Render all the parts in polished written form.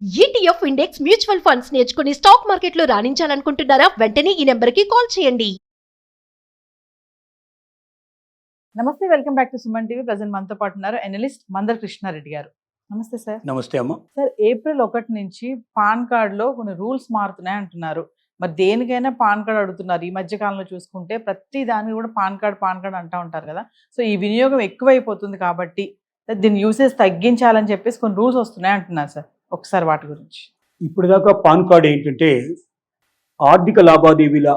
ETF index mutual funds నేర్చుకుని stock మార్కెట్లో రాణించాలనుకుంటున్నారా? వెంటనే ఈ నెంబర్కి కాల్ చేయండి. నమస్తే, welcome back to Suman TV. Present మనతో పాటు ఉన్నారు ఎనలిస్ట్ మందర్ కృష్ణారెడ్డి గారు. నమస్తే సార్. నమస్తే అమ్మ. సార్, ఏప్రిల్ 1 నుంచి పాన్ కార్డులో కొన్ని రూల్స్ మారుతున్నాయి అంటున్నారు. మరి దేనికైనా పాన్ కార్డ్ అడుగుతున్నారు. ఈ మధ్య కాలంలో చూసుకుంటే ప్రతి దానికి కూడా పాన్ కార్డ్ అంటూ ఉంటారు కదా. సో ఈ వినియోగం ఎక్కువైపోతుంది కాబట్టి దీని యూసేజ్ తగ్గించాలని చెప్పేసి కొన్ని రూల్స్ వస్తున్నాయి అంటున్నారు సార్. ఒకసారి వాటి గురించి. ఇప్పుడు దాకా పాన్ కార్డ్ ఏంటంటే ఆర్థిక లావాదేవీల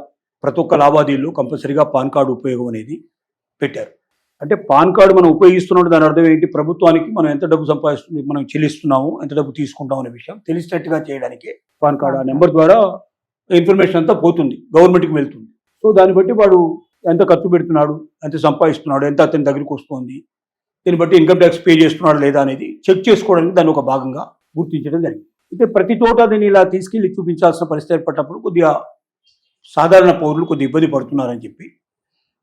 ప్రతి ఒక్క లావాదేవీలో కంపల్సరీగా పాన్ కార్డు ఉపయోగం అనేది పెట్టారు. అంటే పాన్ కార్డు మనం ఉపయోగిస్తున్నట్టు దాని అర్థం ఏంటి? ప్రభుత్వానికి మనం ఎంత డబ్బు సంపాదిస్తుంది, మనం చెల్లిస్తున్నాము, ఎంత డబ్బు తీసుకుంటాం అనే విషయం తెలిసినట్టుగా చేయడానికి పాన్ కార్డు ఆ నెంబర్ ద్వారా ఇన్ఫర్మేషన్ అంతా పోతుంది, గవర్నమెంట్కి వెళ్తుంది. సో దాన్ని బట్టి వాడు ఎంత ఖర్చు పెడుతున్నాడు, ఎంత సంపాదిస్తున్నాడు, ఎంత అతని దగ్గరికి వస్తుంది, దీన్ని బట్టి ఇన్కమ్ ట్యాక్స్ పే చేస్తున్నాడు లేదా అనేది చెక్ చేసుకోవడానికి దాన్ని ఒక భాగంగా గుర్తించడం జరిగింది. అయితే ప్రతి చోట దీన్ని ఇలా తీసుకెళ్లి చూపించాల్సిన పరిస్థితి ఏర్పడినప్పుడు కొద్దిగా సాధారణ పౌరులు కొద్దిగా ఇబ్బంది పడుతున్నారని చెప్పి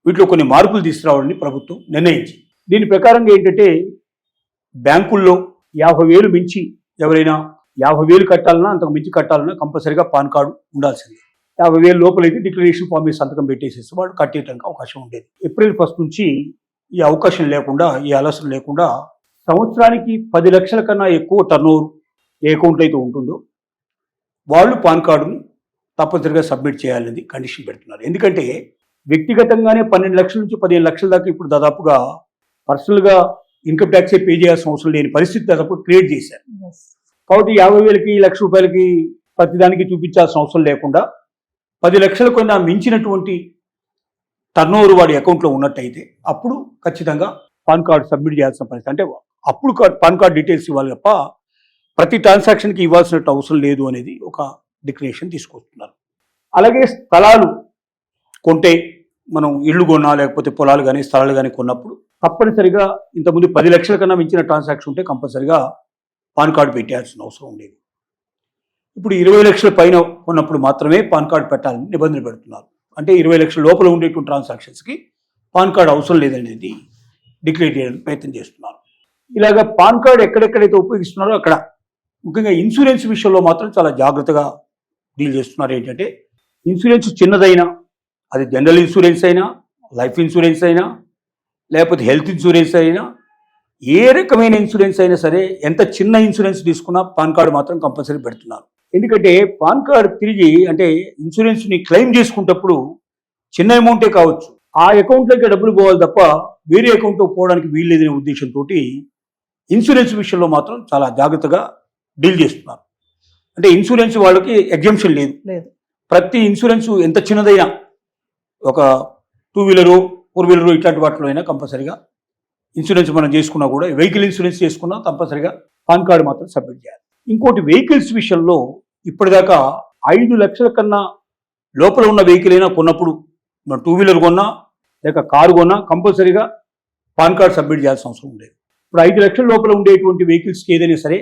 వీటిలో కొన్ని మార్పులు తీసుకురావాలని ప్రభుత్వం నిర్ణయించింది. దీని ప్రకారంగా ఏంటంటే బ్యాంకుల్లో 50,000 మించి ఎవరైనా 50,000 కట్టాలన్నా అంతకు మించి కట్టాలన్నా కంపల్సరీగా పాన్ కార్డు ఉండాల్సింది. 50,000 లోపలైతే డిక్లరేషన్ ఫామ్ మీద సంతకం పెట్టేసేసి వాడు కట్టేయడానికి అవకాశం ఉండేది. ఏప్రిల్ 1 నుంచి ఈ అవకాశం లేకుండా, ఈ ఆలస్యం లేకుండా సంవత్సరానికి 10 లక్షల కన్నా ఎక్కువ టర్నోవర్ ఏ అకౌంట్లో అయితే ఉంటుందో వాళ్ళు పాన్ కార్డును తప్పనిసరిగా సబ్మిట్ చేయాలనేది కండిషన్ పెడుతున్నారు. ఎందుకంటే వ్యక్తిగతంగానే 12 లక్షల నుంచి 15 లక్షల దాకా ఇప్పుడు దాదాపుగా పర్సనల్గా ఇన్కమ్ ట్యాక్సే పే చేయాల్సిన అవసరం లేని పరిస్థితి దాదాపు క్రియేట్ చేశారు. కాబట్టి 50,000కి, ₹1,00,000 ప్రతిదానికి చూపించాల్సిన అవసరం లేకుండా 10 లక్షల కన్నా మించినటువంటి టర్నోవర్ వాడి అకౌంట్లో ఉన్నట్టయితే అప్పుడు ఖచ్చితంగా పాన్ కార్డు సబ్మిట్ చేయాల్సిన పరిస్థితి. అంటే అప్పుడు పాన్ కార్డ్ డీటెయిల్స్ ఇవ్వాలి తప్ప ప్రతి ట్రాన్సాక్షన్కి ఇవ్వాల్సినట్టు అవసరం లేదు అనేది ఒక డిక్లరేషన్ తీసుకొస్తున్నారు. అలాగే స్థలాలు కొంటే, మనం ఇళ్ళు కొన్నా లేకపోతే పొలాలు కానీ స్థలాలు కానీ కొన్నప్పుడు తప్పనిసరిగా ఇంతకుముందు 10 లక్షల కన్నా మించిన ట్రాన్సాక్షన్ ఉంటే కంపల్సరిగా పాన్ కార్డు పెట్టాల్సిన అవసరం ఉండేది. ఇప్పుడు 20 లక్షల పైన ఉన్నప్పుడు మాత్రమే పాన్ కార్డు పెట్టాలని నిబంధన పెడుతున్నారు. అంటే 20 లక్షల లోపల ఉండేటువంటి ట్రాన్సాక్షన్స్కి పాన్ కార్డు అవసరం లేదనేది డిక్లేర్ చేయడానికి ప్రయత్నం చేస్తున్నారు. ఇలాగ పాన్ కార్డు ఎక్కడెక్కడైతే ఉపయోగిస్తున్నారో అక్కడ ముఖ్యంగా ఇన్సూరెన్స్ విషయంలో మాత్రం చాలా జాగ్రత్తగా డీల్ చేస్తున్నారు. ఏంటంటే ఇన్సూరెన్స్ చిన్నదైనా, అది జనరల్ ఇన్సూరెన్స్ అయినా, లైఫ్ ఇన్సూరెన్స్ అయినా, లేకపోతే హెల్త్ ఇన్సూరెన్స్ అయినా, ఏ రకమైన ఇన్సూరెన్స్ అయినా సరే, ఎంత చిన్న ఇన్సూరెన్స్ తీసుకున్నా పాన్ కార్డు మాత్రం కంపల్సరీ పెడుతున్నారు. ఎందుకంటే పాన్ కార్డు తిరిగి అంటే ఇన్సూరెన్స్ని క్లెయిమ్ చేసుకునేటప్పుడు చిన్న అమౌంటే కావచ్చు, ఆ అకౌంట్లోకి డబ్బులు పోవాలి తప్ప వేరే అకౌంట్లో పోవడానికి వీల్లేదనే ఉద్దేశంతో ఇన్సూరెన్స్ విషయంలో మాత్రం చాలా జాగ్రత్తగా డీల్ చేస్తున్నారు. అంటే ఇన్సూరెన్స్ వాళ్ళకి ఎగ్జంప్షన్ లేదు. ప్రతి ఇన్సూరెన్స్ ఎంత చిన్నదైనా, ఒక 2 వీలరు 4 వీలరు ఇట్లాంటి వాటిలో అయినా కంపల్సరీగా ఇన్సూరెన్స్ మనం చేసుకున్నా కూడా, వెహికల్ ఇన్సూరెన్స్ చేసుకున్నా కంపల్సరీగా పాన్ కార్డు మాత్రం సబ్మిట్ చేయాలి. ఇంకోటి వెహికల్స్ విషయంలో ఇప్పటిదాకా 5 లక్షల కన్నా లోపల ఉన్న వెహికల్ అయినా కొన్నప్పుడు, మనం 2 వీలర్ కొన్నా లేక కారు కొన్నా కంపల్సరీగా పాన్ కార్డు సబ్మిట్ చేయాల్సిన అవసరం ఉండేది. ఇప్పుడు 5 లక్షల లోపల ఉండేటువంటి వెహికల్స్కి ఏదైనా సరే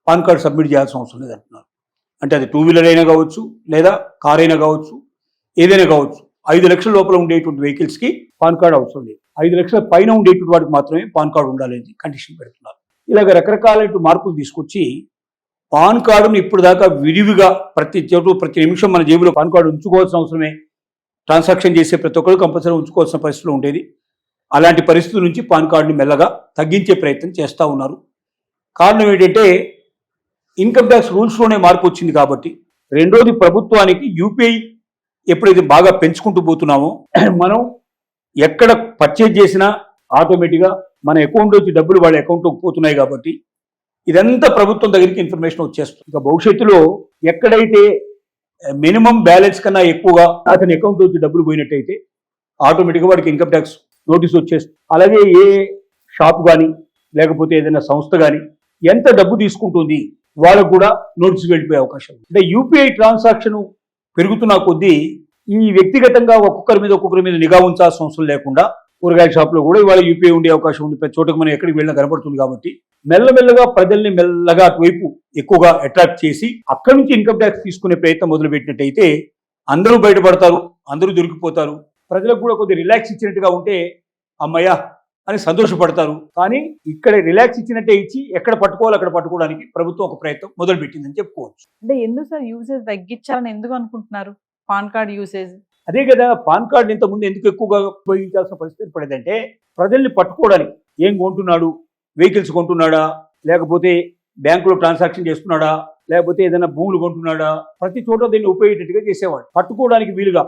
పాన్ కార్డు సబ్మిట్ చేయాల్సిన అవసరం లేదు అంటున్నారు. అంటే అది 2 వీలర్ అయినా కావచ్చు, లేదా కార్ అయినా కావచ్చు, ఏదైనా కావచ్చు. 5 లక్షల లోపల ఉండేటువంటి వెహికల్స్కి పాన్ కార్డు అవసరం లేదు. 5 లక్షల పైన ఉండేటువంటి వాటికి మాత్రమే పాన్ కార్డు ఉండాలని కండిషన్ పెడుతున్నారు. ఇలాగ రకరకాల మార్పులు తీసుకొచ్చి పాన్ కార్డును ఇప్పుడు దాకా విరివిగా ప్రతి నిమిషం మన జేబులో పాన్ కార్డు ఉంచుకోవాల్సిన అవసరమే, ట్రాన్సాక్షన్ చేసే ప్రతి ఒక్కరు కంపల్సరీ ఉంచుకోవాల్సిన పరిస్థితులు ఉండేది. అలాంటి పరిస్థితుల నుంచి పాన్ కార్డుని మెల్లగా తగ్గించే ప్రయత్నం చేస్తూ ఉన్నారు. కారణం ఏంటంటే ఇన్కమ్ ట్యాక్స్ రూల్స్లోనే మార్పు వచ్చింది కాబట్టి. రెండోది, ప్రభుత్వానికి యూపీఐ ఎప్పుడైతే బాగా పెంచుకుంటూ పోతున్నామో, మనం ఎక్కడ పర్చేజ్ చేసినా ఆటోమేటిక్గా మన అకౌంట్ నుంచి డబ్బులు వాళ్ళ అకౌంట్లోకి పోతున్నాయి కాబట్టి ఇదంతా ప్రభుత్వం దగ్గరికి ఇన్ఫర్మేషన్ వచ్చేస్తుంది. ఇక భవిష్యత్తులో ఎక్కడైతే మినిమం బ్యాలెన్స్ కన్నా ఎక్కువగా అతని అకౌంట్ నుంచి డబ్బులు పోయినట్టయితే ఆటోమేటిక్గా వాడికి ఇన్కమ్ ట్యాక్స్ నోటీస్ వచ్చేస్తుంది. అలాగే ఏ షాప్ కానీ లేకపోతే ఏదైనా సంస్థ కానీ ఎంత డబ్బు తీసుకుంటుంది వాళ్ళకు కూడా నోటీస్ వెళ్ళిపోయే అవకాశం ఉంది. అంటే యూపీఐ ట్రాన్సాక్షన్ పెరుగుతున్న కొద్దీ ఈ వ్యక్తిగతంగా ఒక్కొక్కరి మీద నిఘా ఉంచాల్సిన అవసరం లేకుండా కూరగాయల షాప్లో కూడా ఇవాళ యూపీఐ ఉండే అవకాశం ఉంది. ప్రతి చోటకు మనం ఎక్కడికి వెళ్ళినా కనబడుతుంది. కాబట్టి మెల్లమెల్లగా ప్రజల్ని మెల్లగా అటువైపు ఎక్కువగా అట్రాక్ట్ చేసి అక్కడి నుంచి ఇన్కమ్ ట్యాక్స్ తీసుకునే ప్రయత్నం మొదలుపెట్టినట్టయితే అందరూ బయటపడతారు, అందరూ దొరికిపోతారు. ప్రజలకు కూడా కొద్దిగా రిలాక్స్ ఇచ్చినట్టుగా ఉంటే అమ్మయ్య అని సంతోషపడతారు. కానీ ఇక్కడ రిలాక్స్ ఇచ్చినట్టే ఇచ్చి ఎక్కడ పట్టుకోవాలి అక్కడ పట్టుకోవడానికి ప్రభుత్వం ఒక ప్రయత్నం మొదలుపెట్టిందని చెప్పుకోవచ్చు. అంటే ఎందుకు సార్ యూసేజ్ తగ్గించాలని ఎందుకు అనుకుంటున్నారు పాన్ కార్డ్ యూసేజ్? అదే కదా, పాన్ కార్డు ఇంతకుముందు ఎందుకు ఎక్కువగా ఉపయోగించాల్సిన పరిస్థితి ఏర్పడేదంటే ప్రజల్ని పట్టుకోవడానికి. ఏం కొంటున్నాడు, వెహికల్స్ కొంటున్నాడా, లేకపోతే బ్యాంకులో ట్రాన్సాక్షన్ చేస్తున్నాడా, లేకపోతే ఏదైనా భూములు కొంటున్నాడా, ప్రతి చోట దీన్ని ఉపయోగేటట్టుగా చేసేవాడు. పట్టుకోవడానికి వీలుగా,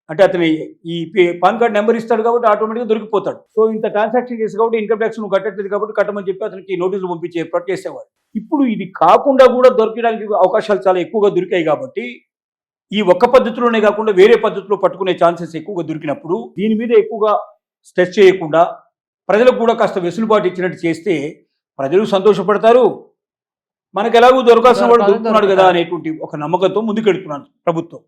అంటే అతని ఈ పాన్ కార్డ్ నెంబర్ ఇస్తాడు కాబట్టి ఆటోమేటిక్గా దొరికిపోతాడు. సో ఇంత ట్రాన్సాక్షన్ చేసి కాబట్టి ఇన్కమ్ ట్యాక్స్ నువ్వు కట్టట్లేదు కాబట్టి కట్టమని చెప్పి అతనికి నోటీసులు పంపించే ఏర్పాటు చేసేవాడు. ఇప్పుడు ఇది కాకుండా కూడా దొరకడానికి అవకాశాలు చాలా ఎక్కువగా దొరికాయి కాబట్టి ఈ ఒక్క పద్ధతిలోనే కాకుండా వేరే పద్ధతిలో పట్టుకునే ఛాన్సెస్ ఎక్కువగా దొరికినప్పుడు దీని మీద ఎక్కువగా స్ట్రెస్ చేయకుండా ప్రజలకు కూడా కాస్త వెసులుబాటు ఇచ్చినట్టు చేస్తే ప్రజలు సంతోషపడతారు. మనకు ఎలాగో దొరకాల్సిన వాడు దొరుకుతున్నాడు కదా అనేటువంటి ఒక నమ్మకంతో ముందుకెడుతున్నాను ప్రభుత్వం.